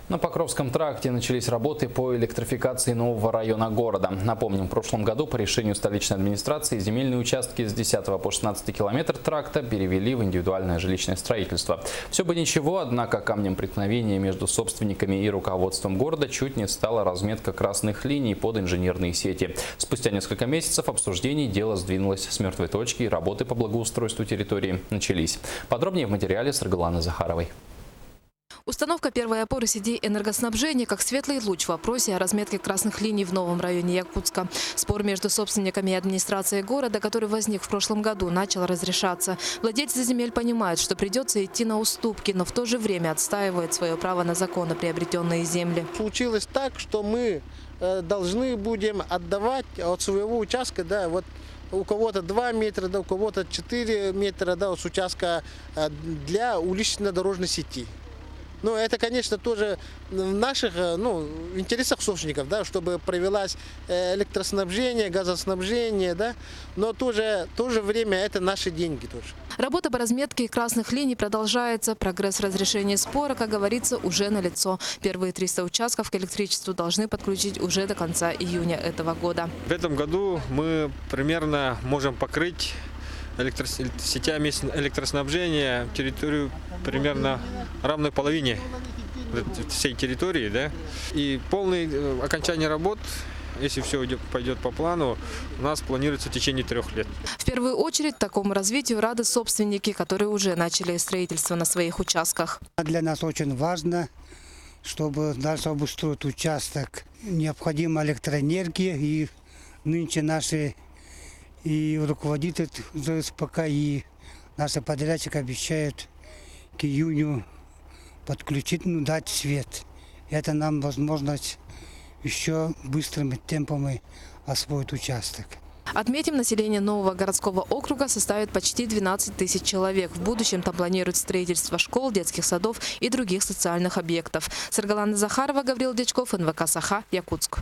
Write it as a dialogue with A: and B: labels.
A: На Покровском тракте начались работы по электрификации нового района города. Напомним, в прошлом году по решению столичной администрации земельные участки с 10 по 16 километр тракта перевели в индивидуальное жилищное строительство. Все бы ничего, однако камнем преткновения между собственниками и руководством города чуть не стала разметка красных линий под инженерные сети. Спустя несколько месяцев обсуждений дело сдвинулось с мертвой точки и работы по благоустройству территории начались. Подробнее в материале с Аргаланы Захаровой.
B: Установка первой опоры сетей энергоснабжения как светлый луч в вопросе о разметке красных линий в новом районе Якутска. Спор между собственниками и администрацией города, который возник в прошлом году, начал разрешаться. Владельцы земель понимают, что придется идти на уступки, но в то же время отстаивают свое право на законно приобретенные земли.
C: Случилось так, что мы должны будем отдавать от своего участка, да, вот у кого-то 2 метра, да, у кого-то 4 метра, да, с участка для улично-дорожной сети. Но это, конечно, тоже в наших интересах собственников, да, чтобы провелось электроснабжение, газоснабжение, да, но в то же время это наши деньги тоже.
B: Работа по разметке красных линий продолжается. Прогресс в разрешении спора, как говорится, уже налицо. Первые 300 участков к электричеству должны подключить уже до конца июня этого года.
D: В этом году мы примерно можем покрыть сетями электроснабжения территорию примерно равной половине всей территории, да? И полное окончание работ, если все пойдет по плану, у нас планируется в течение 3 лет.
B: В первую очередь такому развитию рады собственники, которые уже начали строительство на своих участках.
E: Для нас очень важно, чтобы дальше обустроить участок. Необходима электроэнергия, и нынче наши и руководитель ЗСПК, и наши подрядчики обещают к июню подключить, дать свет. Это нам возможность еще быстрыми темпами освоить участок.
B: Отметим, население нового городского округа составит почти 12 тысяч человек. В будущем там планируют строительство школ, детских садов и других социальных объектов. Аргалана Захарова, Гаврил Дячков, НВК Саха, Якутск.